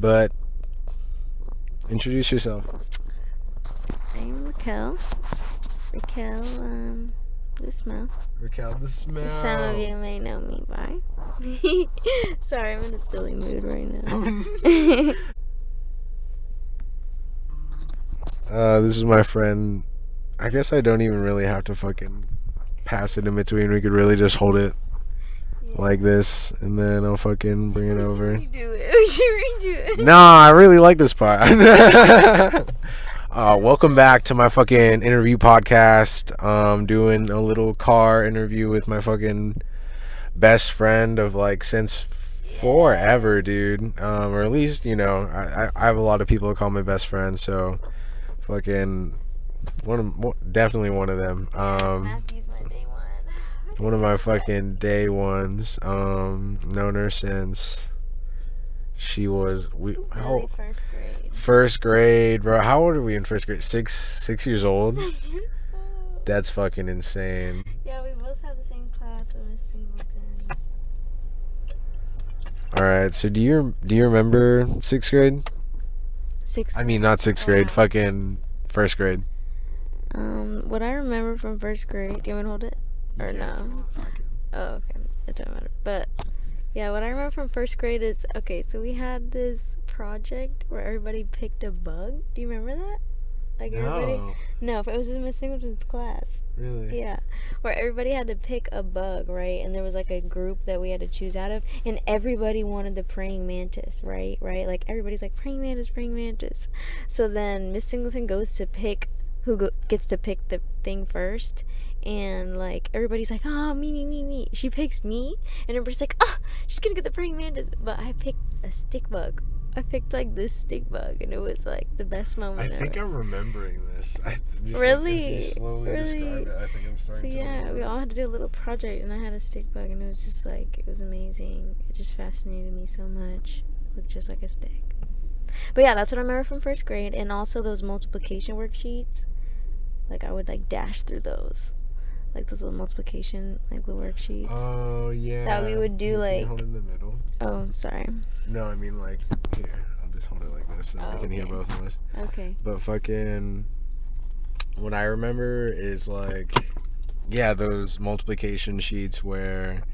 But introduce yourself. I'm Raquel. Raquel, the smell. Raquel, the smell. Some of you may know me by. Sorry, I'm in a silly mood right now. This is my friend. I guess I don't even really have to fucking pass it in between. We could really just hold it like this, and then I'll fucking bring it over. Should we do it? We should redo it. Nah, I really like this part. Welcome back to my fucking interview podcast. Doing a little car interview with my fucking best friend of like since forever, dude. Or at least, I have a lot of people who call me best friend, so fucking definitely one of them. Matthew's my day one. One of my fucking day ones. Known her since she was Early first grade. first grade, bro. How old are we in first grade? Six years old. 6 years old. That's fucking insane. Yeah, we both had the same class with Miss Singleton. All right. So do you remember sixth grade? I mean, not sixth grade. Fucking first grade. What I remember from first grade. Do you want me to hold it? Or no? Oh, okay. It doesn't matter. But yeah, what I remember from first grade is so we had this project where everybody picked a bug. Do you remember that? Like everybody? No, it was just Miss Singleton's class. Really? Yeah, where everybody had to pick a bug, right? And there was like a group that we had to choose out of, and everybody wanted the praying mantis, right? Like everybody's like praying mantis, praying mantis. So then Miss Singleton goes to pick gets to pick the thing first, and like everybody's like, oh, me. She picks me, and everybody's like, oh, she's gonna get the praying mantis. But I picked a stick bug. I picked like this stick bug, and it was like the best moment I think ever. I'm remembering this. Really? As you slowly describe it, I think I'm starting to remember. We all had to do a little project, and I had a stick bug, and it was just like, it was amazing. It just fascinated me so much. It looked just like a stick. But yeah, that's what I remember from first grade, and also those multiplication worksheets. Like I would like dash through those, like those little multiplication like little worksheets. Oh yeah. That we would do Can like. you hold it in the middle? Oh, sorry. No, I mean like here. I'll just hold it like this, so I can hear both of us. Okay. But fucking, what I remember is like, yeah, those multiplication sheets where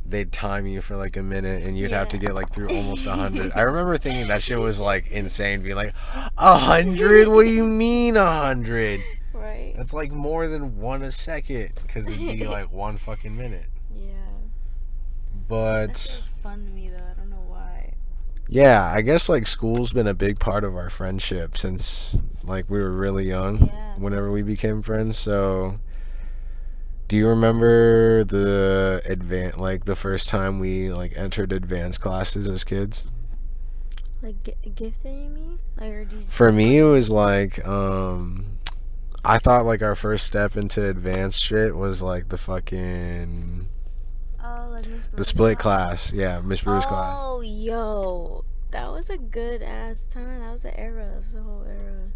they'd time you for like a minute and you'd have to get like through almost 100. I remember thinking that shit was like insane, being like, 100? What do you mean 100? Right. That's like more than one a second, because it'd be like one fucking minute. Yeah. But That shit was fun to me though. I don't know why. yeah, I guess like school's been a big part of our friendship since like we were really young. Yeah. Whenever we became friends. So do you remember the first time we like entered advanced classes as kids? Like gifting, you mean? Like, or do you... For me, it was like I thought like our first step into advanced shit was like the fucking like Miss the split class. Yeah, Miss Brew's class. Oh, yo, that was a good ass time. That was the era. That was the whole era.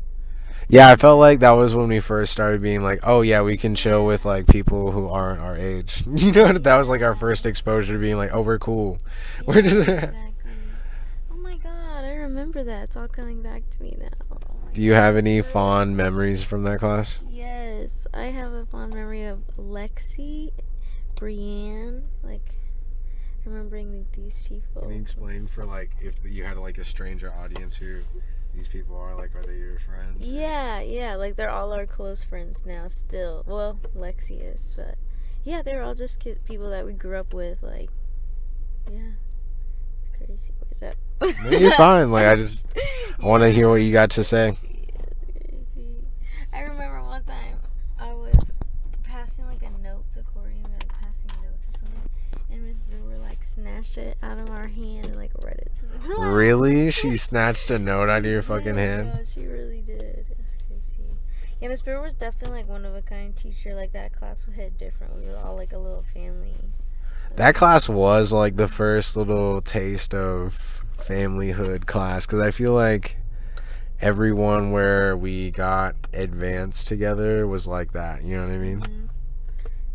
Yeah, I felt like that was when we first started being like, oh yeah, we can chill with like people who aren't our age. That was like our first exposure to being like, oh, we're cool. Yeah, exactly. Oh my god, I remember that. It's all coming back to me now. Oh Do you have any fond memories from that class? Yes, I have a fond memory of Lexi, Brienne, like remembering like these people. Can you explain for like if you had like a stranger audience who these people are, like, are they your friends? Yeah, like they're all our close friends now still. Well, Lexi is, but yeah, they're all just people that we grew up with, like, yeah. It's crazy. What is that? No, you're fine. Like, I want to hear what you got to say. Crazy. I remember one time I was passing like a notes accordion, like passing notes or something, and Miss Brewer like snatched it out of our hand and like read it to the class. Really? She snatched a note out of your fucking hand? Yeah, she really did. That's crazy. Yeah, Miss Brewer was definitely like one of a kind teacher. Like that class hit different. We were all like a little family. That class was like the first little taste of familyhood class, because I feel like everyone where we got advanced together was like that. You know what I mean? Mm-hmm.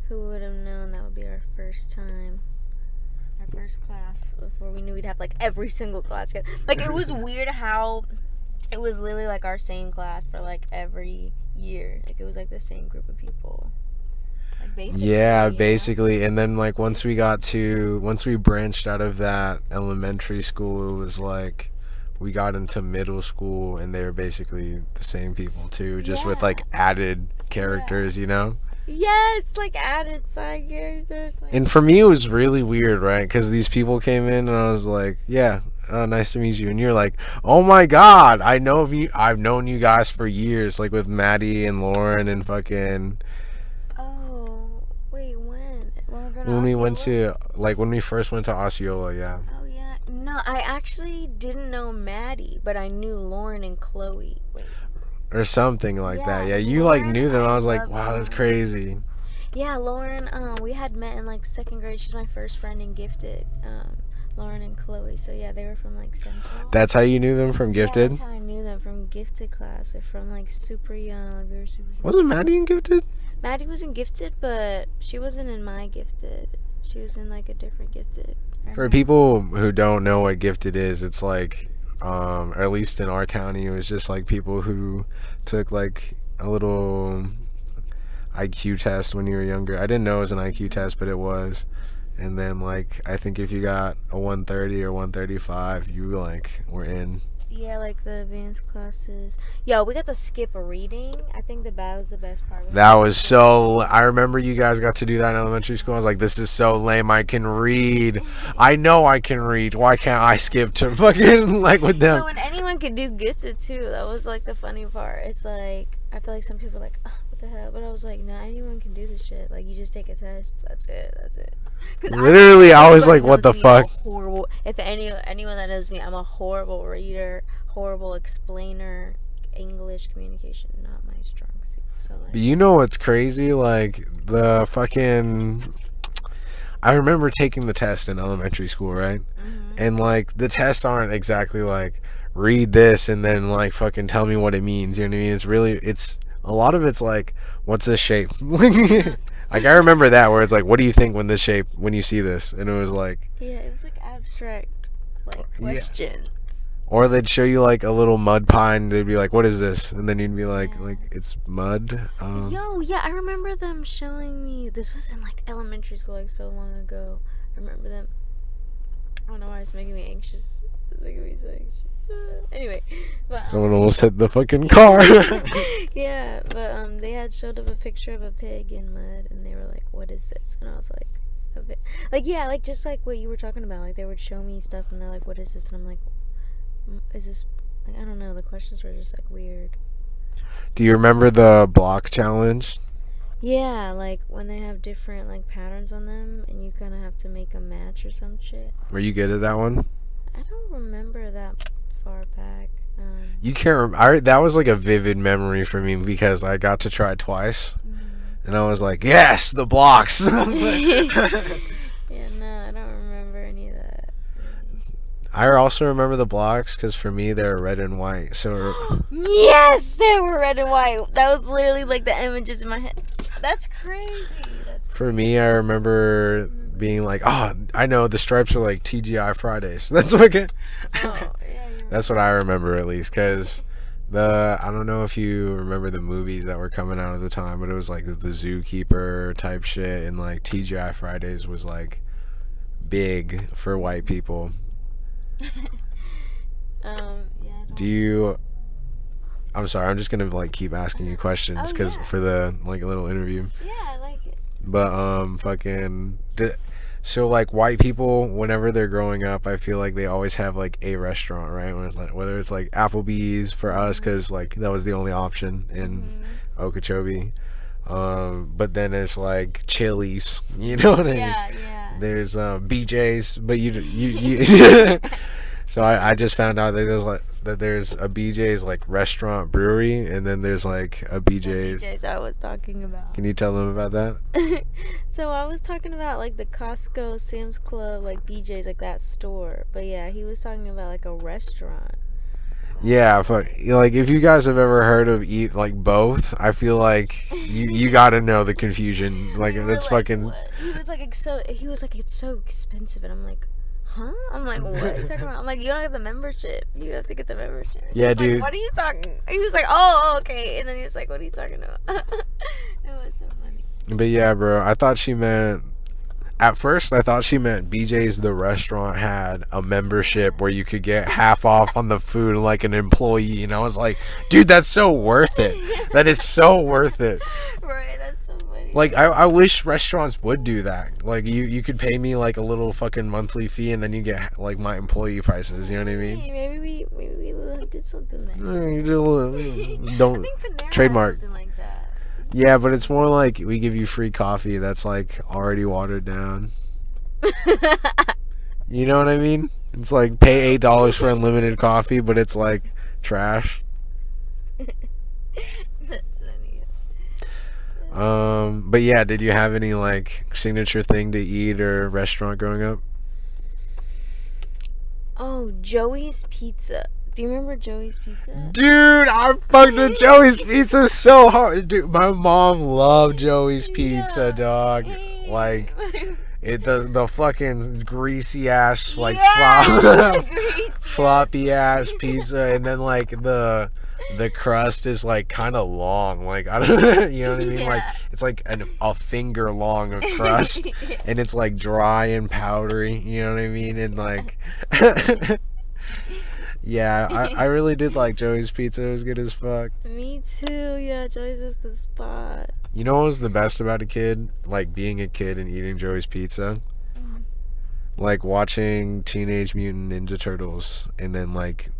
Who would have known that would be our first time? first class before we knew we'd have like every single class. Like it was weird how it was literally like our same class for like every year. Like it was like the same group of people. Like basically. Yeah, You know? basically. And then like once we branched out of that elementary school, it was like we got into middle school and they were basically the same people too, just with like added characters, you know? Yes, like added side characters. Like, And for me, it was really weird, right? Because these people came in, and I was like, "Yeah, nice to meet you." And you're like, "Oh my God, I know of you. I've known you guys for years, like with Maddie and Lauren and fucking." oh, wait, when? When we went to when we first went to Osceola, yeah. Oh yeah, no, I actually didn't know Maddie, but I knew Lauren and Chloe. Wait. Or something like that. Yeah, you Lauren, like knew them. I was like, love wow, that's Lauren. crazy. Yeah, Lauren. We had met in like second grade. She's my first friend in Gifted. Lauren and Chloe. So yeah, they were from like Central. That's how you knew them from Gifted? Yeah, that's how I knew them from Gifted class. They're from like super young. We were super. Wasn't Maddie in Gifted? Maddie was in Gifted, but she wasn't in my Gifted. She was in like a different Gifted. For people who don't know what Gifted is, it's like, or at least in our county, it was just like people who took like a little IQ test when you were younger. I didn't know it was an IQ test, but it was. And then like I think if you got a 130 or 135, you like were in. Yeah, like the advanced classes. Yo, we got to skip a reading. I think that was the best part. That was so. I remember you guys got to do that in elementary school. I was like, this is so lame. I can read. I know I can read. Why can't I skip to fucking like with them? So when anyone could do Gifted too, that was like the funny part. It's like I feel like some people are like, oh, what the hell? But I was like, no, anyone can do this shit. Like you just take a test. That's it. Because literally, I was like, what the fuck? Horrible. If anyone that knows me, I'm a horrible reader, horrible explainer. English communication, not my strong suit. So like, But you know what's crazy? Like the fucking. I remember taking the test in elementary school, right? mm-hmm. And like the tests aren't exactly like read this and then like fucking tell me what it means. You know what I mean? It's a lot of it's like, what's this shape? Like I remember that where it's like, what do you think when you see this? And it was like, yeah, it was like abstract like questions. Or they'd show you like a little mud pie and they'd be like, what is this? And then you'd be like it's mud. I remember them showing me. This was in like elementary school, like so long ago. I remember them. I don't know why it's making me anxious. It's making me so anxious. Anyway, but someone almost hit the fucking car. yeah, but they had showed up a picture of a pig in mud, and they were like, "What is this?" And I was like, like just like what you were talking about. Like they would show me stuff, and they're like, "What is this?" And I'm like, "Is this?" Like I don't know. The questions were just like weird. Do you remember the block challenge? Yeah, like when they have different like patterns on them, and you kind of have to make a match or some shit. Were you good at that one? I don't remember that far back. You can't that was like a vivid memory for me because I got to try twice, and I was like, yes, the blocks. Yeah, no, I don't remember any of that. I also remember the blocks because for me they were red and white. So yes, they were red and white. That was literally like the images in my head. That's crazy. For me, I remember being like, oh, I know the stripes are like TGI Fridays. That's okay. Oh, yeah, that's what I remember at least, because I don't know if you remember the movies that were coming out at the time, but it was like the Zookeeper type shit, and like TGI Fridays was like big for white people. Do you? I'm sorry, I'm just gonna like keep asking you questions because for the like little interview. Yeah, I like it. But so like white people, whenever they're growing up, I feel like they always have like a restaurant, right? When it's like whether it's like Applebee's for us, because like that was the only option in Okeechobee. But then it's like Chili's, you know what I mean? Yeah. There's BJ's, but you So I just found out that there's a BJ's like restaurant brewery, and then there's like a BJ's. The BJ's I was talking about. Can you tell them about that? So I was talking about like the Costco, Sam's Club, like BJ's, like that store. But yeah, he was talking about like a restaurant. Yeah, fuck. Like if you guys have ever heard of eat like both, I feel like you got to know the confusion. Like We were that's like, fucking. what? He was like, it's so expensive, and I'm like, huh? I'm like, what are you talking about? I'm like, you don't have the membership. You have to get the membership. Yeah, He's dude. like, what are you talking? He was like, oh, okay. And then he was like, what are you talking about? It was so funny. But yeah, bro, I thought she meant. At first, I thought she meant BJ's the restaurant had a membership where you could get half off on the food like an employee, and I was like, dude, that's so worth it. That is so worth it. Right, that's so funny. Like I wish restaurants would do that. Like you could pay me like a little fucking monthly fee and then you get like my employee prices, you know what I mean? Hey, maybe we did something there. You did a little, I don't think Panera has trademark. something like that. Yeah, but it's more like we give you free coffee that's like already watered down. You know what I mean? It's like pay $8 for unlimited coffee, but it's like trash. That's funny. But yeah, did you have any like signature thing to eat or restaurant growing up? Oh, Joey's Pizza. Do you remember Joey's Pizza? Dude, I fucked with Joey's Pizza so hard. Dude, my mom loved Joey's Pizza, Yeah. dog. Hey. Like it the fucking greasy ass like Yes, greasy floppy ass pizza, and then like the crust is like kind of long, like I don't you know what I mean, like Yeah. it's like a finger long of crust, and it's like dry and powdery, you know what I mean, and like yeah, I really did like Joey's Pizza. It was good as fuck. Me too. Yeah, Joey's is the spot. You know what was the best about a kid? Like being a kid and eating Joey's Pizza? Like watching Teenage Mutant Ninja Turtles and then like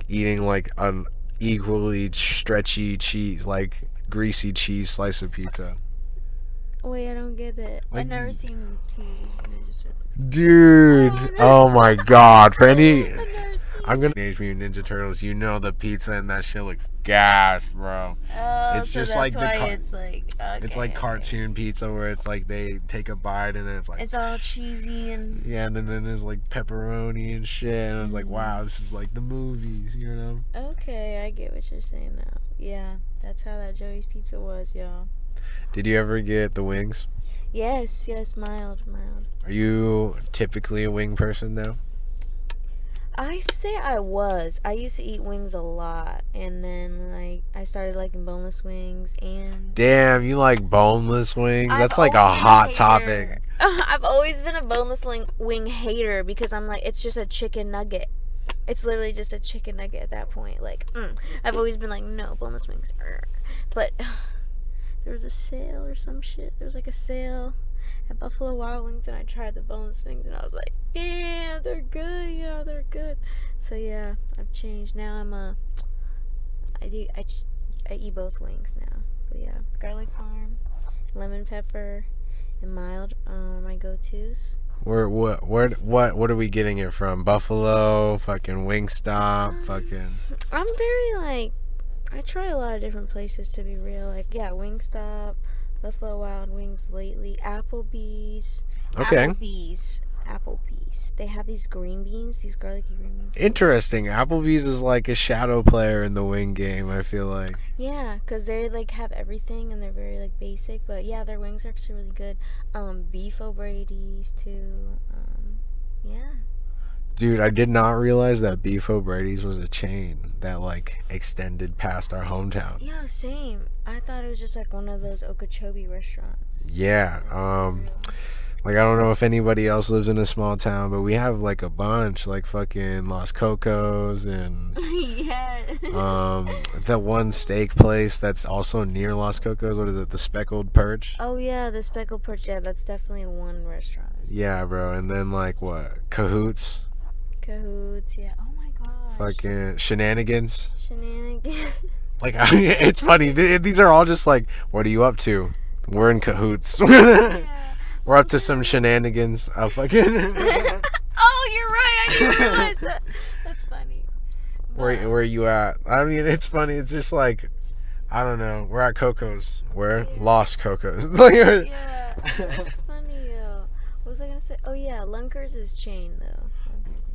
eating like an equally stretchy cheese, like greasy cheese slice of pizza. Wait, I don't get it. Like- I've never seen Teenage Ninja Turtles. Dude, Oh, no. oh my god. For any I've never seen I'm gonna Teenage Mutant Ninja Turtles, you know the pizza and that shit looks gas, bro. Oh, It's so just that's like the why car- it's like okay, It's like okay. cartoon pizza where it's like they take a bite and then it's like It's all cheesy and yeah, and then there's like pepperoni and shit, and I was like, wow, this is like the movies, you know? okay, I get what you're saying now. Yeah, that's how that Joey's Pizza was, y'all. Did you ever get the wings? Yes, mild. Are you typically a wing person now? I say I was. I used to eat wings a lot, and then like I started liking boneless wings, and Damn, you like boneless wings? I've That's like a always been hot hater. topic. I've always been a boneless wing hater because I'm like, it's just a chicken nugget. It's literally just a chicken nugget at that point. Like, I've always been like, no, boneless wings. But there was a sale or some shit. There was like a sale at Buffalo Wild Wings, and I tried the boneless wings, and I was like, yeah, they're good. Yeah, they're good. So yeah, I've changed. Now I eat both wings now. But yeah, garlic parm, lemon pepper, and mild are my go-tos. What are we getting it from? Buffalo, fucking Wingstop, fucking. I'm very like, I try a lot of different places to be real. Like yeah, Wingstop, Buffalo Wild Wings lately, Applebee's. Okay. Applebee's. They have these green beans, these garlicky green beans. Interesting. Applebee's is like a shadow player in the wing game, I feel like. Yeah, because they like have everything and they're very like basic. But yeah, their wings are actually really good. Beef O'Brady's too. Yeah. Dude, I did not realize that Beef O'Brady's was a chain that like extended past our hometown. Yeah, same. I thought it was just like one of those Okeechobee restaurants. Yeah. Like I don't know if anybody else lives in a small town, but we have like a bunch, like fucking Los Cocos and Yeah. that one steak place that's also near Los Cocos. What is it? The Speckled Perch. Oh yeah, the Speckled Perch. Yeah, that's definitely one restaurant. Yeah, bro. And then like what? Cahoots. Cahoots. Yeah. Oh my gosh. Fucking Shenanigans. Shenanigans. Like it's funny. These are all just like, what are you up to? We're in cahoots. Yeah. We're up to some shenanigans. I'll fucking. Oh, you're right. I didn't realize that. That's funny. Where you at? I mean, it's funny. It's just like, I don't know. We're at Coco's. Where? Yeah. Lost Coco's. Yeah. That's funny. What was I gonna say? Oh yeah, Lunkers is chain though.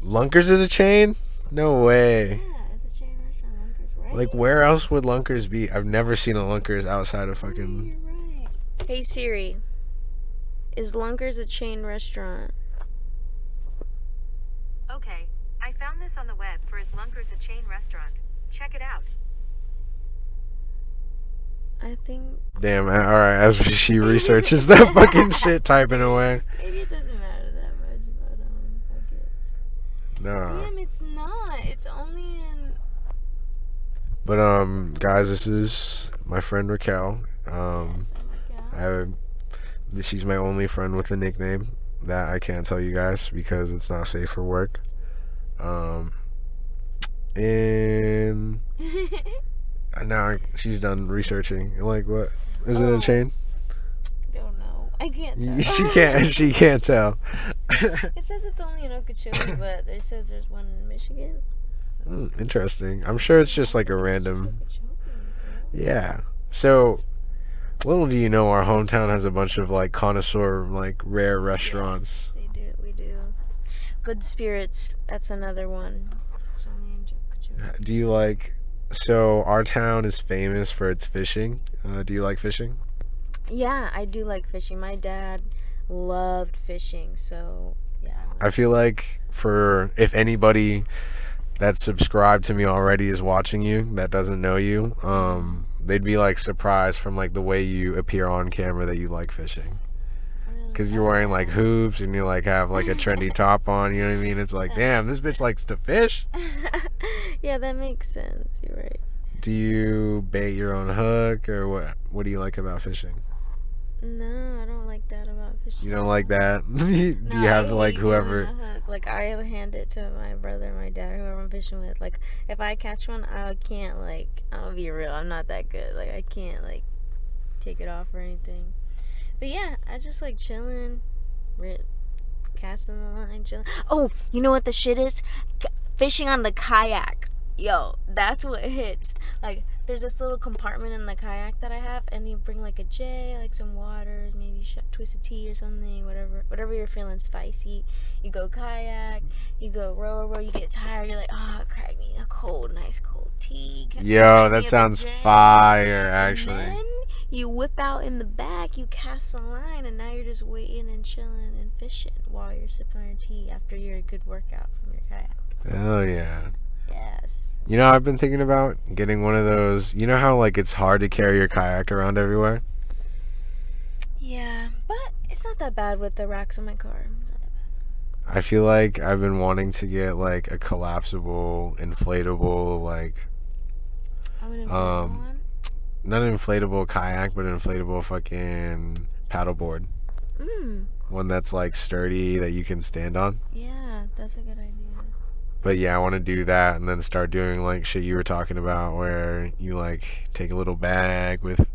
Lunkers is a chain? No way. Yeah, it's a chain right? Like, where else would Lunkers be? I've never seen a Lunkers outside of Oh, fucking. you're right. Hey Siri, is Lunkers a chain restaurant? Okay, I found this on the web for Is Lunkers a chain restaurant. Check it out. I think. Damn, alright, as she researches that fucking shit, typing away. Maybe it doesn't matter that much, but fuck it. Nah. Damn, it's not. It's only in. But, guys, this is my friend Raquel. Yes, oh my God. She's my only friend with a nickname that I can't tell you guys because it's not safe for work. And now she's done researching. Like, what? Is it a chain? Don't know. I can't tell. She can't tell. It says it's only in Okeechobee, but it says there's one in Michigan. So. Interesting. I'm sure it's just like a random. Yeah. So, little do you know, our hometown has a bunch of like connoisseur, like rare restaurants. Yes, they do. We do. Good Spirits. That's another one. It's only in Okeechobee. Do you like? So our town is famous for its fishing. Do you like fishing? Yeah, I do like fishing. My dad loved fishing, so yeah. I feel like if anybody that's subscribed to me already is watching you that doesn't know you, they'd be like surprised from like the way you appear on camera that you like fishing. Because you're wearing like hoops and you like have like a trendy top on, you know what I mean? It's like, damn, this bitch likes to fish. Yeah, that makes sense. You're right. Do you bait your own hook or what? What do you like about fishing? No, I don't like that about fishing. You don't like that? Do you have like whoever? Like I hand it to my brother, my dad, whoever I'm fishing with. Like if I catch one, I can't like. I'll be real. I'm not that good. Like I can't like take it off or anything. But yeah, I just like chilling, casting the line, chilling. Oh, you know what the shit is? Fishing on the kayak. Yo, that's what hits. Like, there's this little compartment in the kayak that I have, and you bring like a J, like some water, maybe twisted tea or something, whatever you're feeling spicy. You go kayak, you go row, you get tired, you're like, crack me a nice cold tea. Yo, that sounds fire, actually. And then you whip out in the back, you cast the line, and now you're just waiting and chilling and fishing while you're sipping on your tea after your good workout from your kayak. Hell yeah. Yes. You know, I've been thinking about getting one of those. You know how like it's hard to carry your kayak around everywhere? Yeah, but it's not that bad with the racks in my car. It's not that bad. I feel like I've been wanting to get like a collapsible, inflatable, like one? not an inflatable kayak, but an inflatable fucking paddleboard. One that's like sturdy that you can stand on. Yeah, that's a good idea. But yeah, I want to do that and then start doing like shit you were talking about where you like take a little bag with,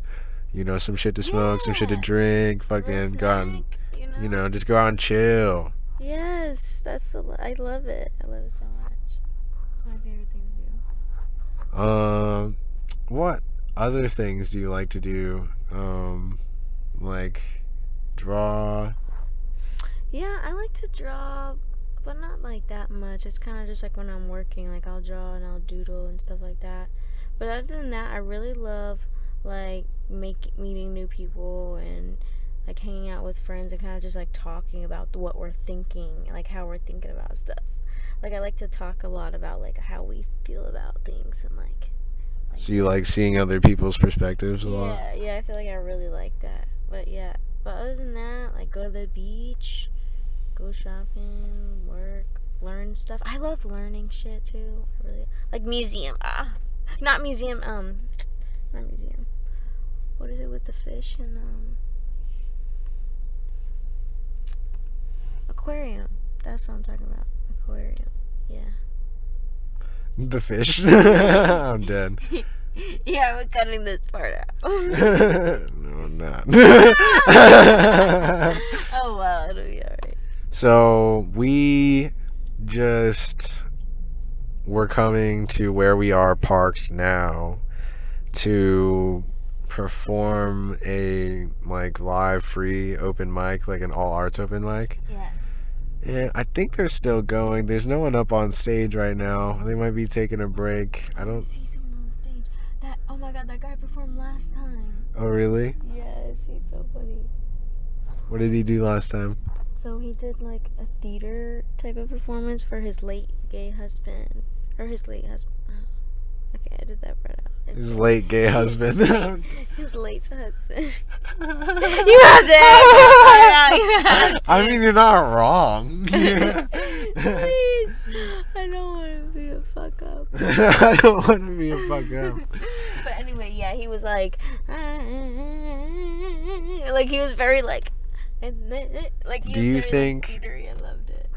you know, some shit to smoke, some shit to drink, fucking go out and, you know, just go out and chill. Yes, I love it. I love it so much. It's my favorite thing to do. What other things do you like to do? Like draw? Yeah, I like to draw, but not like that much. It's kind of just like when I'm working, like I'll draw and I'll doodle and stuff like that. But other than that, I really love like meeting new people and like hanging out with friends and kind of just like talking about what we're thinking, like how we're thinking about stuff. Like I like to talk a lot about like how we feel about things and like so you like seeing other people's perspectives a lot? Yeah, I feel like I really like that. But yeah, but other than that, like go to the beach, go shopping, work, learn stuff. I love learning shit too. I really like museum. Not museum. Not museum. What is it with the fish and aquarium? That's what I'm talking about. Aquarium. Yeah. The fish? I'm dead. Yeah, we're cutting this part out. No, I'm not. Oh well, it'll be alright. So we're coming to where we are parked now to perform a like live free open mic, like an all arts open mic. Yes. And I think they're still going. There's no one up on stage right now. They might be taking a break. I don't see someone on stage. Oh my god, that guy performed last time. Oh, really? Yes, he's so funny. What did he do last time? So he did like a theater type of performance for his late gay husband. Or his late husband. Okay, I did that right out. His late gay husband. His late husband. You have to edit that out. You have to. I mean, you're not wrong. Please. I don't want to be a fuck up. I don't want to be a fuck up. But anyway, yeah, he was like he was very like he Do you was very, think- like, theatery. I loved it.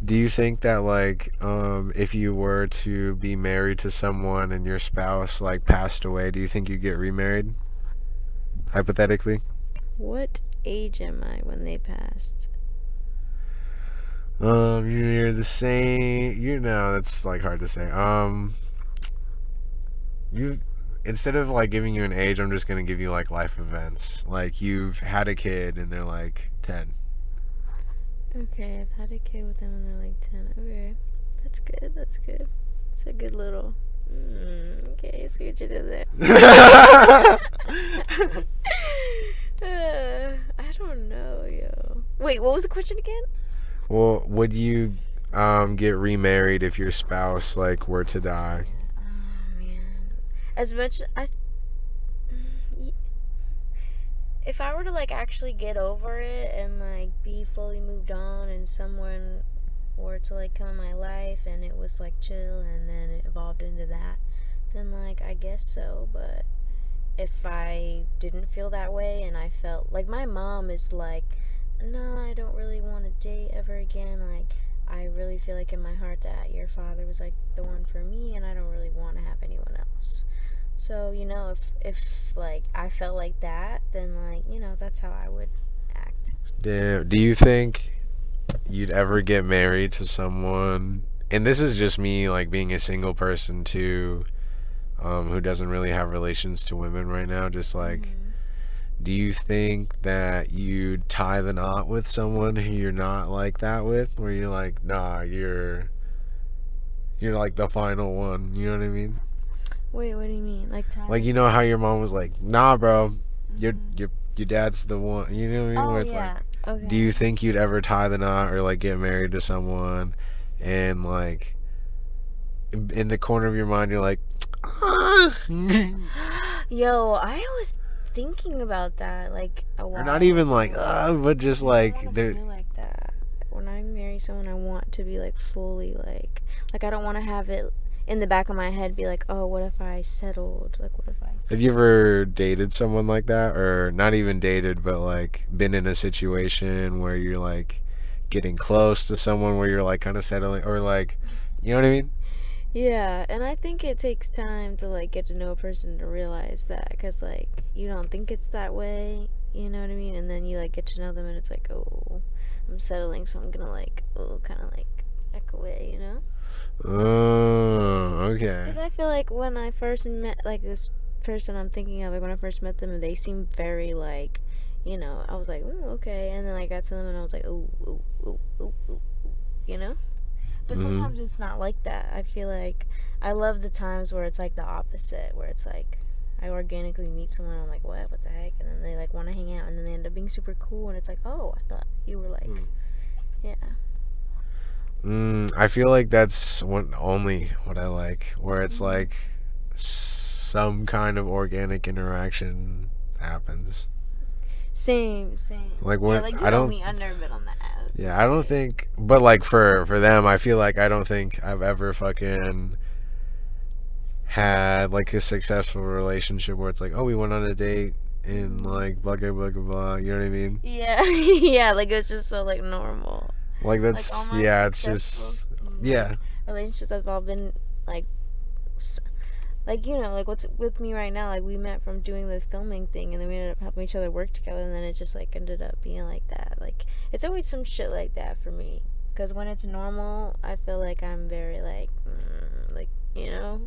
Do you think that, like, if you were to be married to someone and your spouse, like, passed away, do you think you'd get remarried? Hypothetically? What age am I when they passed? You're the same. That's like hard to say. You instead of like giving you an age, I'm just gonna give you like life events. Like you've had a kid and they're like 10. Okay, I've had a kid with them and they're like 10. Okay, that's good. That's good. It's a good little. Okay, see what you did there. I don't know, yo. Wait, what was the question again? Well, would you get remarried if your spouse like were to die? Oh man, as much if I were to like actually get over it and like be fully moved on and someone were to like come in my life and it was like chill and then it evolved into that, then like I guess so. But if I didn't feel that way and I felt like my mom is like, no, I don't really want to date ever again, like I really feel like in my heart that your father was like the one for me and I don't really want to have anyone else. So, you know, if like I felt like that, then like, you know, that's how I would act. Do you think you'd ever get married to someone? And this is just me like being a single person too, who doesn't really have relations to women right now. Just like, do you think that you'd tie the knot with someone who you're not like that with, where you're like, nah, you're like the final one? You know what I mean? Wait, what do you mean? Like time? Like, you know how your mom was like, nah, bro, your dad's the one. You know what I mean? Oh, Where it's yeah. like, Okay. do you think you'd ever tie the knot or like get married to someone, and like in the corner of your mind you're like, Yo, I was thinking about that like a while. or not even like, but just I like don't wanna there. feel like that. When I marry someone, I want to be like fully like I don't want to have it in the back of my head be like, oh, what if I settled? Like, what if I settled? Have you ever dated someone like that, or not even dated, but like been in a situation where you're like getting close to someone where you're like kind of settling, or like, you know what I mean? Yeah, and I think it takes time to like get to know a person to realize that, because like you don't think it's that way, you know what I mean? And then you like get to know them and it's like, oh, I'm settling, so I'm gonna like, oh, kind of like back away, you know? Oh, okay. Because I feel like when I first met like this person I'm thinking of, like when I first met them, they seemed very like, you know, I was like, ooh, okay, and then I got to them and I was like, ooh, ooh, ooh, ooh, ooh, you know? But sometimes it's not like that. I feel like I love the times where it's like the opposite, where it's like I organically meet someone, I'm like, what the heck? And then they like want to hang out, and then they end up being super cool, and it's like, oh, I thought you were like, yeah. I feel like that's only what I like, where it's like some kind of organic interaction happens. Same. Like Yeah, when like you I know don't. me, I've never been on that ass. Yeah, I don't think, but like for them, I feel like I don't think I've ever fucking had like a successful relationship where it's like, oh, we went on a date and like blah blah blah blah blah. You know what I mean? Yeah, yeah, like it's just so like normal. Like that's Like, all my yeah, it's successful, just yeah. relationships have all been like you know, like what's with me right now, like we met from doing the filming thing and then we ended up helping each other work together, and then it just like ended up being like that. Like it's always some shit like that for me, because when it's normal I feel like I'm very like you know,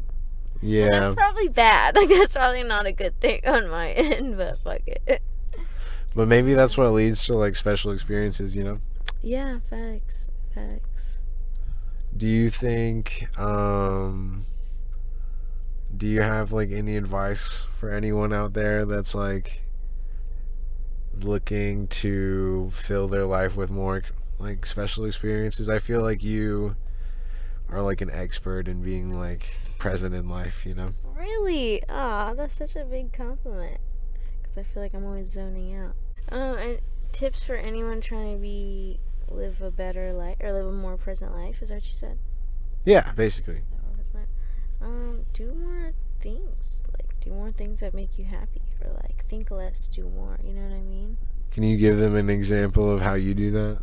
Yeah. and that's probably bad. Like that's probably not a good thing on my end, but fuck it. But maybe that's what leads to like special experiences, you know? Yeah, facts. Do you think Do you have like any advice for anyone out there that's like looking to fill their life with more like special experiences? I feel like you are like an expert in being like present in life, you know? Really? Ah, that's such a big compliment. Because I feel like I'm always zoning out. And tips for anyone trying to live a better life or live a more present life. Is that what you said? Yeah, basically. Do more things. Like, do more things that make you happy. Or, like, think less, do more. You know what I mean? Can you give them an example of how you do that?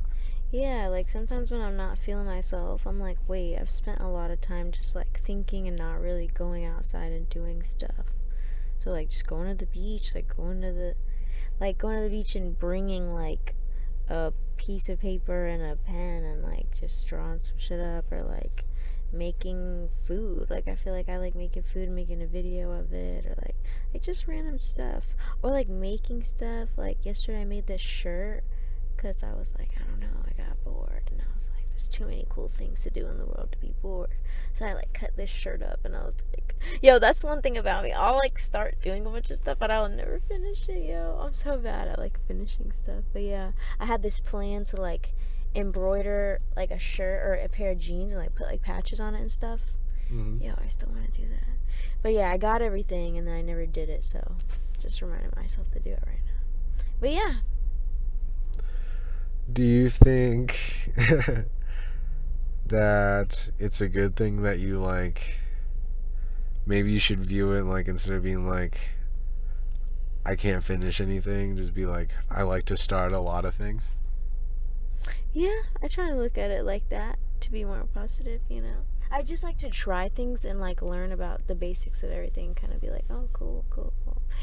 Yeah, like, sometimes when I'm not feeling myself, I'm like, wait, I've spent a lot of time just, like, thinking and not really going outside and doing stuff. So, like, just going to the beach, going to the beach and bringing, like, a piece of paper and a pen and, like, just drawing some shit up, or, like, making food. Like, I feel like I like making food and making a video of it, or like just random stuff, or like making stuff. Like, yesterday I made this shirt because I was like, I don't know, I got bored and I was like, there's too many cool things to do in the world to be bored. So I like cut this shirt up and I was like, yo, that's one thing about me, I'll like start doing a bunch of stuff but I'll never finish it. Yo, I'm so bad at like finishing stuff. But yeah, I had this plan to like embroider like a shirt or a pair of jeans and like put like patches on it and stuff. Yo, I still want to do that. But yeah, I got everything and then I never did it, so just reminding myself to do it right now. But yeah. Do you think that it's a good thing that you like maybe you should view it like, instead of being like I can't finish anything, just be like I like to start a lot of things? Yeah, I try to look at it like that to be more positive, you know. I just like to try things and like learn about the basics of everything, kind of be like, oh, cool.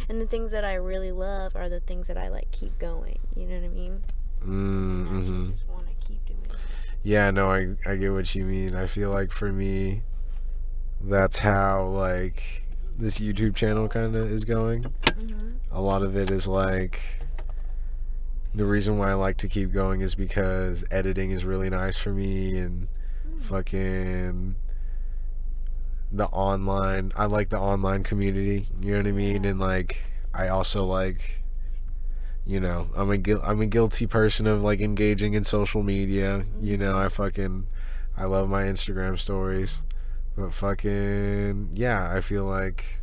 And the things that I really love are the things that I like keep going, you know what I mean? I just want to keep doing it. Yeah, no, I get what you mean. I feel like for me, that's how like this YouTube channel kind of is going. A lot of it is like, the reason why I like to keep going is because editing is really nice for me, and fucking I like the online community, you know what I mean? And like I also like, you know, I'm a guilty person of like engaging in social media, you know. I love my Instagram stories, but fucking yeah, I feel like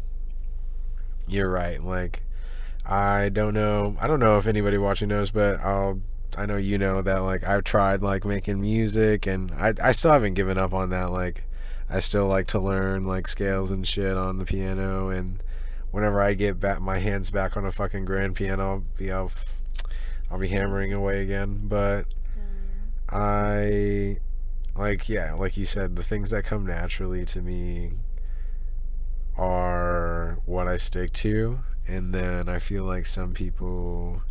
you're right. Like, I don't know if anybody watching knows, but I know you know that like I've tried like making music, and I still haven't given up on that. Like, I still like to learn like scales and shit on the piano, and whenever I get my hands back on a fucking grand piano, I'll be hammering away again. But I like, yeah, like you said, the things that come naturally to me are what I stick to. And then I feel like some people,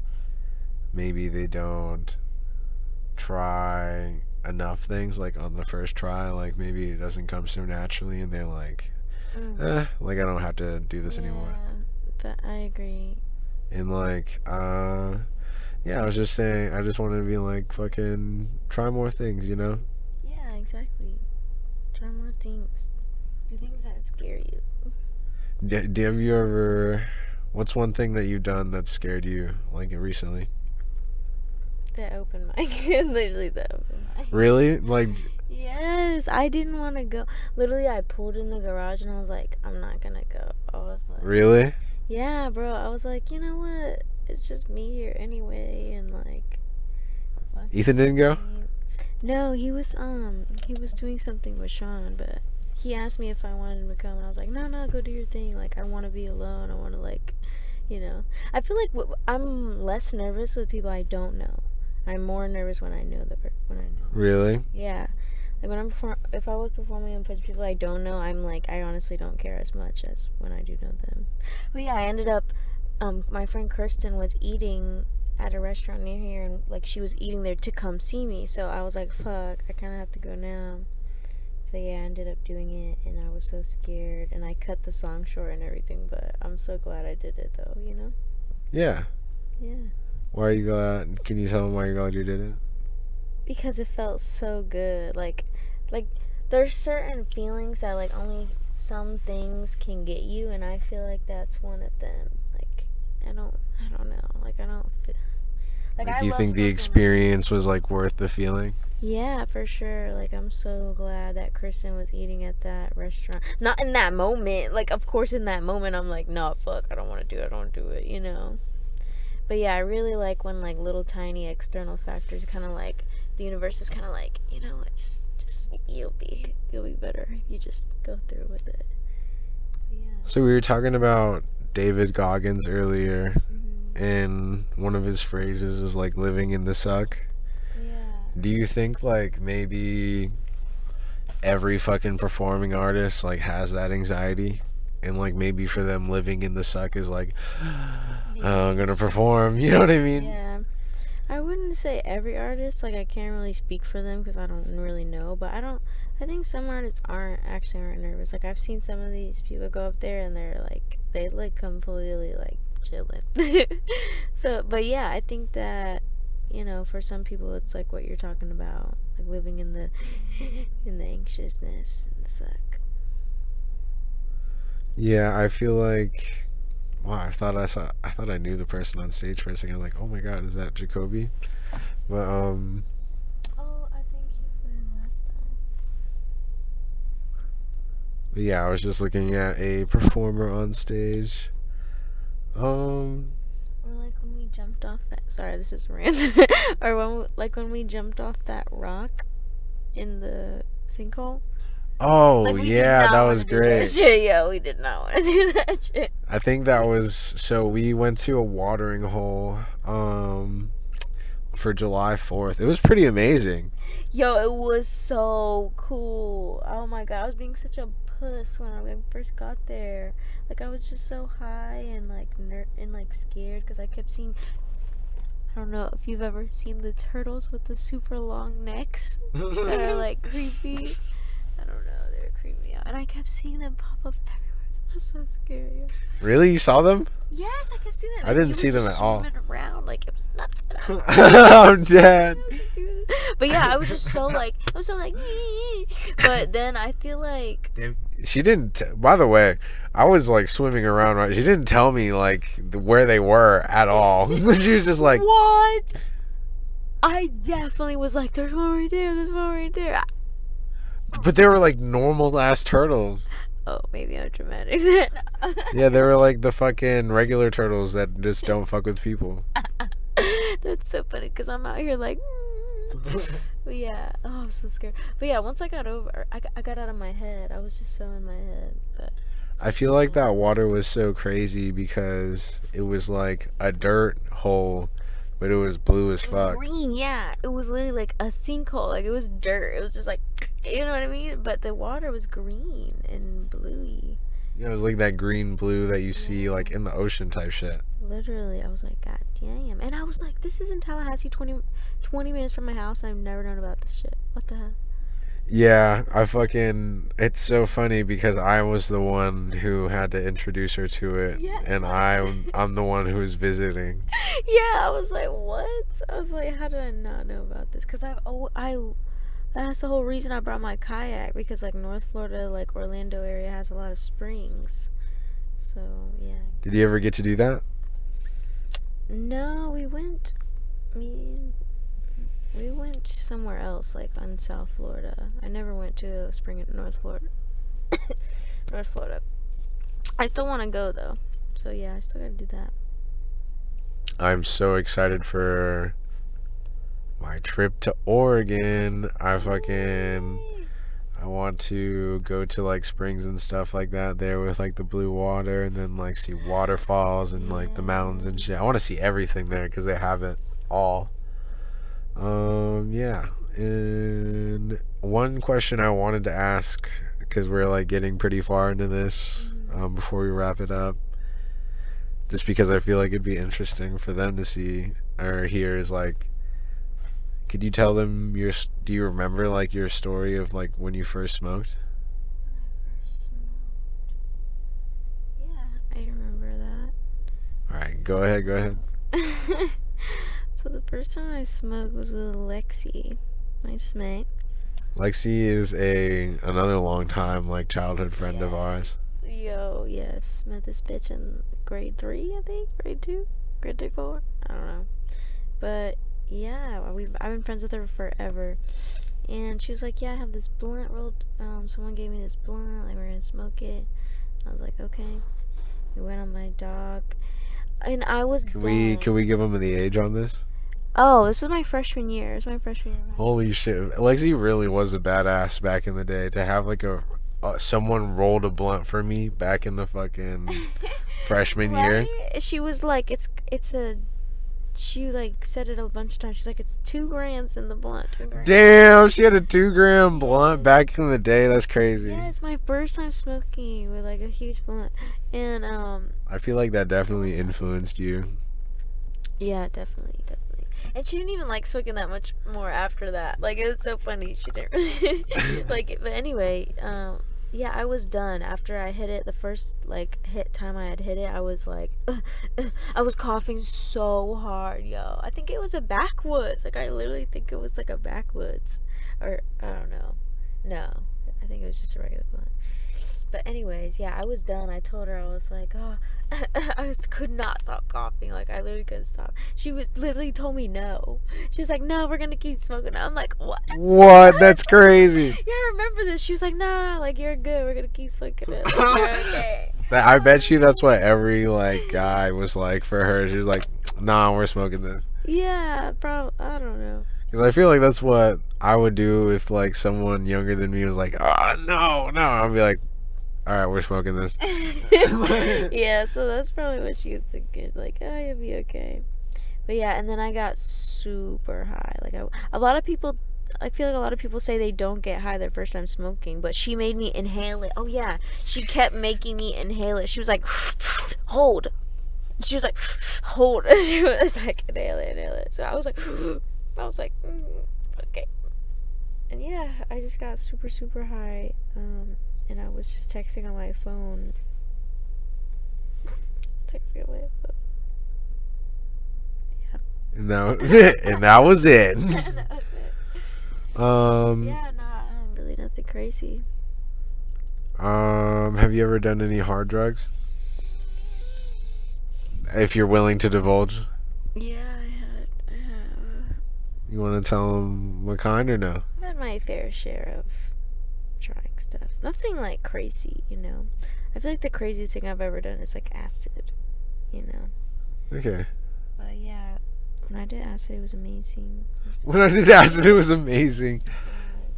maybe they don't try enough things like on the first try, like maybe it doesn't come so naturally and they're like, like I don't have to do this anymore. But I agree. And like, yeah, I was just saying, I just wanted to be like, fucking try more things, you know? Yeah, exactly. Try more things. Do things that scare you. Have you ever, what's one thing that you've done that scared you, like recently? The open mic. Literally the open mic. Really? Like, yes, I didn't want to go. Literally, I pulled in the garage and I was like, I'm not gonna go. I was like, really? yeah, bro. I was like, you know what? It's just me here anyway, and like, Ethan didn't go? No, he was doing something with Sean, but he asked me if I wanted him to come, and I was like, no, go do your thing. Like, I want to be alone. I want to, like, you know. I feel like I'm less nervous with people I don't know. I'm more nervous when I know when I know. Really? Yeah. Like, if I was performing in front of people I don't know, I'm like, I honestly don't care as much as when I do know them. But yeah, I ended up, my friend Kirsten was eating at a restaurant near here, and like she was eating there to come see me, so I was like, fuck, I kind of have to go now. So yeah, I ended up doing it, and I was so scared, and I cut the song short and everything, but I'm so glad I did it though, you know? Yeah. Yeah. Why are you glad? Can you tell them why you're glad you did it? Because it felt so good. Like there's certain feelings that like only some things can get you, and I feel like that's one of them. Like, I don't know. Like, I don't feel like Like, I do you love think the smoking. experience was like worth the feeling? Yeah, for sure. Like, I'm so glad that Kristen was eating at that restaurant. Not in that moment. Like, of course, in that moment, I'm like, no, fuck, I don't want to do it. I don't do it, you know? But yeah, I really like when, like, little tiny external factors kind of like, the universe is kind of like, you know what, just, you'll be better if you just go through with it. But yeah. So we were talking about David Goggins earlier, Mm-hmm. and one of his phrases is like living in the suck. Yeah. Do you think like maybe every fucking performing artist like has that anxiety, and like maybe for them living in the suck is like, oh, I'm gonna perform, you know what I mean? Yeah. I wouldn't say every artist, like, I can't really speak for them because I don't really know, but I think some artists aren't nervous. Like, I've seen some of these people go up there and they're like, they like completely like chilling. So, but yeah, I think that, you know, for some people it's like what you're talking about, like living in the anxiousness and the suck. Yeah, I feel like, wow, I thought I knew the person on stage for a second. I was like, oh my god, is that Jacoby? But Oh, I think you played last time. but yeah, I was just looking at a performer on stage. Or like when we jumped off that. Sorry, this is random. Or when we jumped off that rock in the sinkhole. Oh Like, we did yeah, not that wanna was do that great. shit. Yeah, we did not want to do that shit. I think that was, so we went to a watering hole for July 4th. It was pretty amazing. Yo, it was so cool. Oh my god, I was being such a puss when I first got there. Like, I was just so high and like scared because I kept seeing. I don't know if you've ever seen the turtles with the super long necks that are like creepy. I don't know, they were creeping me out, and I kept seeing them pop up everywhere. It was so scary. Really? You saw them? Yes, I kept seeing them. I didn't see them at all. Swimming around like it was nothing. I'm dead. But yeah, I was just so like, but then I feel like, She didn't. By the way, I was like swimming around. Right? She didn't tell me like where they were at all. She was just like, what? I definitely was like, there's one right there, there's one right there. but they were like normal ass turtles. Oh, maybe I'm dramatic then. Yeah, they were like the fucking regular turtles that just don't fuck with people. That's so funny because I'm out here like, but yeah, oh, I'm so scared. But yeah, once I got out of my head. I was just so in my head. But I feel like that water was so crazy because it was like a dirt hole, but it was blue as it was fuck. green, yeah. It was literally like a sinkhole. Like, it was dirt. It was just like, you know what I mean? But the water was green and bluey. Yeah, it was like that green blue that you see like in the ocean type shit. Literally, I was like, God damn. And I was like, this is in Tallahassee, 20 minutes from my house. I've never known about this shit. What the hell? Yeah, it's so funny because I was the one who had to introduce her to it, Yeah. and I'm the one who's visiting. Yeah, I was like, what? I was like, how did I not know about this? Because that's the whole reason I brought my kayak, because like North Florida, like Orlando area has a lot of springs. So, yeah. Did you ever get to do that? No, we went somewhere else, like on South Florida. I never went to a spring in North Florida. North Florida. I still want to go though. So yeah, I still gotta do that. I'm so excited for my trip to Oregon. I want to go to like springs and stuff like that there with like the blue water, and then like see waterfalls and like the mountains and shit. I want to see everything there because they have it all. Yeah. And one question I wanted to ask, because we're like getting pretty far into this, before we wrap it up, just because I feel like it'd be interesting for them to see or hear, is like, could you tell them do you remember like your story of like when you first smoked? Yeah, I remember that. All right, go ahead. So the first time I smoked was with Lexi, my smate. Lexi is another long time like childhood friend of ours. Yo, yes. Met this bitch in grade 3, I think. Grade 2? Grade 3, 4? I don't know. But yeah, I've been friends with her forever. And she was like, yeah, I have this blunt rolled. Someone gave me this blunt. Like, we're gonna smoke it. I was like, okay. We went on my dog. And I was Can done. we give him the age on this? Oh, this was my freshman year. It was my freshman year. Holy shit. Lexi really was a badass back in the day to have like someone rolled a blunt for me back in the fucking freshman year. Right? She was like, she like said it a bunch of times. She's like, it's 2 grams in the blunt. 2 grams. Damn, she had a 2-gram blunt back in the day. That's crazy. Yeah, it's my first time smoking with like a huge blunt. And I feel like that definitely influenced you. yeah, definitely. And she didn't even like smoking that much more after that. Like, it was so funny. She didn't really like it. But anyway, yeah, I was done after I hit it. The first like time I had hit it, I was like, I was coughing so hard, yo. I think it was a backwoods. Like, I literally think it was like a backwoods, or I don't know. No, I think it was just a regular blunt. But anyways, yeah, I was done. I told her, I was like, oh, could not stop coughing. Like, I literally couldn't stop. She was literally told me no. She was like, no, we're gonna keep smoking. I'm like, what? What? That's crazy. Yeah, I remember this. She was like, no, like, you're good. We're gonna keep smoking it. Like, you're okay. I bet you that's what every like guy was like for her. She was like, nah, we're smoking this. Yeah, probably. I don't know. Because I feel like that's what I would do if like someone younger than me was like, oh, no. I'd be like, all right, we're smoking this. Yeah, so that's probably what she was thinking. Like, oh, you'll be okay. But yeah, and then I got super high. Like, a lot of people, I feel like a lot of people say they don't get high their first time smoking, but she made me inhale it. Oh yeah, she kept making me inhale it. She was like, hold. She was like, hold. She was like, inhale it. So I was like, okay. And yeah, I just got super, super high. And I was just texting on my phone. Yeah. And that was it. And that was it. That was it. Yeah, really nothing crazy. Have you ever done any hard drugs? If you're willing to divulge. Yeah, I have. You want to tell them what kind or no? I've had my fair share of trying stuff. Nothing like crazy, you know. I feel like the craziest thing I've ever done is like acid, you know. Okay. But yeah, when I did acid, it was amazing. When I did acid, it was amazing.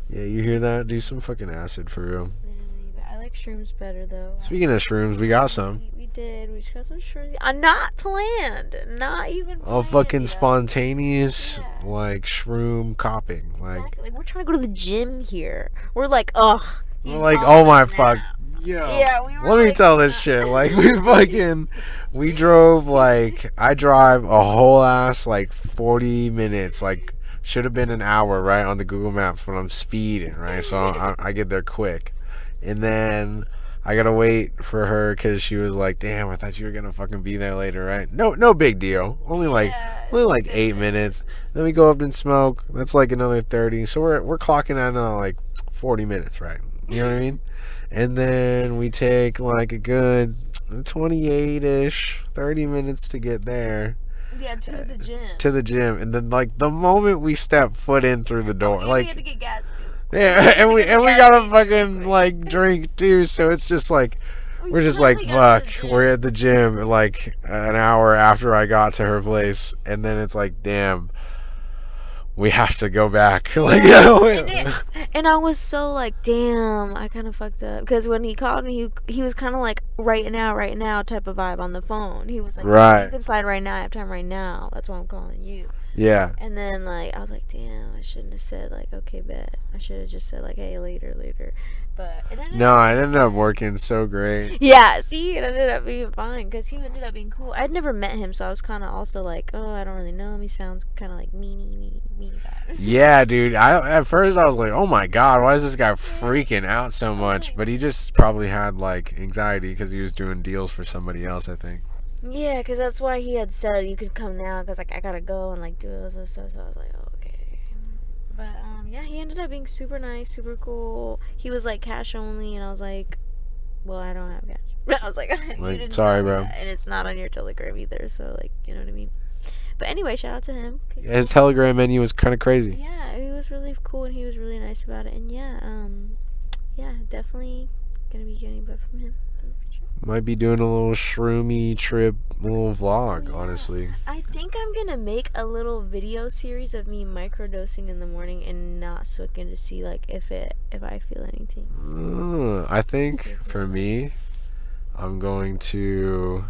Yeah, you hear that? Do some fucking acid for real. Literally, but I like shrooms better though. Speaking of shrooms, we got some. We did. We just got some shrooms. Not planned. Not even planned. All fucking yo. spontaneous, Yeah. like shroom copping. Like, Exactly. Like, we're trying to go to the gym here. We're like, ugh. we're like, oh my fuck. Yo, Yeah, we were let me like, tell this shit. Like, we drove, like, I drive a whole ass, like, 40 minutes. Like, should have been an hour, right, on the Google Maps when I'm speeding, right? So I get there quick. And then I gotta wait for her because she was like, damn, I thought you were gonna fucking be there later, right? No big deal. Only like 8 minutes. Then we go up and smoke. That's like another 30. So we're clocking at like 40 minutes, right? You know what I mean? And then we take like a good 28-ish, 30 minutes to get there. Yeah, to the gym. To the gym. And then like the moment we step foot in through the door, And like, we had to get gas too. yeah, and we gotta fucking like drink too, so it's just like we're just like, fuck, we're at the gym like an hour after I got to her place, and then it's like, damn, we have to go back. Like, And I was so like, damn, I kind of fucked up. Because when he called me, he was kind of like, right now type of vibe on the phone. He was like, right, you can slide right now. I have time right now. That's why I'm calling you. yeah. And then, like, I was like, damn, I shouldn't have said, like, okay, bet. I should have just said, like, hey, later. But it ended No, up it ended up working so great. Yeah, see, it ended up being fine because he ended up being cool. I'd never met him, so I was kind of also like, oh, I don't really know him. He sounds kind of like meanie guy. Yeah, dude. At first I was like, oh my god, why is this guy freaking out so much? But he just probably had like anxiety because he was doing deals for somebody else, I think. Yeah, because that's why he had said you could come now because, like, I gotta go and, like, do this stuff. So I was like, oh, okay. But yeah, he ended up being super nice, super cool. He was like cash only, and I was like, well, I don't have cash. But I was like, you Like, didn't sorry, tell me bro. that, and it's not on your Telegram either. So like, you know what I mean. But anyway, shout out to him. His Telegram menu was kind of crazy. Yeah, he was really cool, and he was really nice about it. And yeah, definitely gonna be getting butt from him in the future. Might be doing a little shroomy trip, little vlog, Yeah. honestly. I think I'm gonna make a little video series of me microdosing in the morning and not swicking to see like if I feel anything. I think for me, I'm going to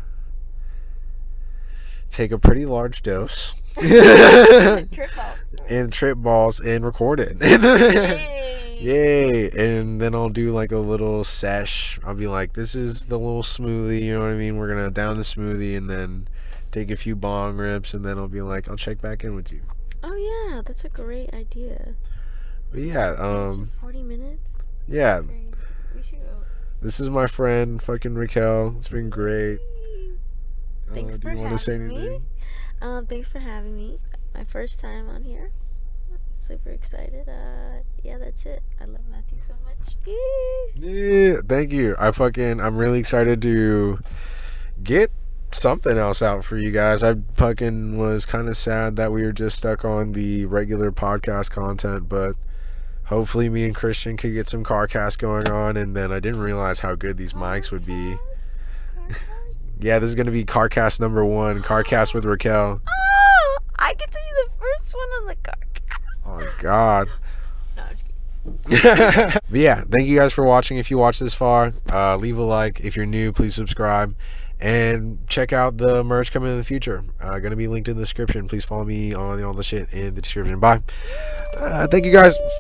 take a pretty large dose Trip out. and trip balls and record it. Yay. Yay. And then I'll do like a little sesh. I'll be like, this is the little smoothie, you know what I mean? We're gonna down the smoothie and then take a few bong rips, and then I'll be like, I'll check back in with you. Oh yeah, that's a great idea. But yeah, 40 minutes. yeah, Great. We should go. this is my friend fucking Raquel. It's been great. Thanks Do for you want to say having me. anything? Thanks for having me. My first time on here. Super excited. Yeah, that's it. I love Matthew so much. Yeah, thank you. I'm really excited to get something else out for you guys. I fucking was kind of sad that we were just stuck on the regular podcast content, but hopefully me and Christian could get some CarCast going on, and then I didn't realize how good these mics would be. Yeah, this is gonna be CarCast number 1, CarCast with Raquel. Oh, I get to be the first one on the CarCast. Oh God. No, I'm just kidding. But yeah, thank you guys for watching. If you watched this far, leave a like. If you're new, please subscribe. And check out the merch coming in the future. Gonna be linked in the description. Please follow me on all the shit in the description. Bye. Thank you guys.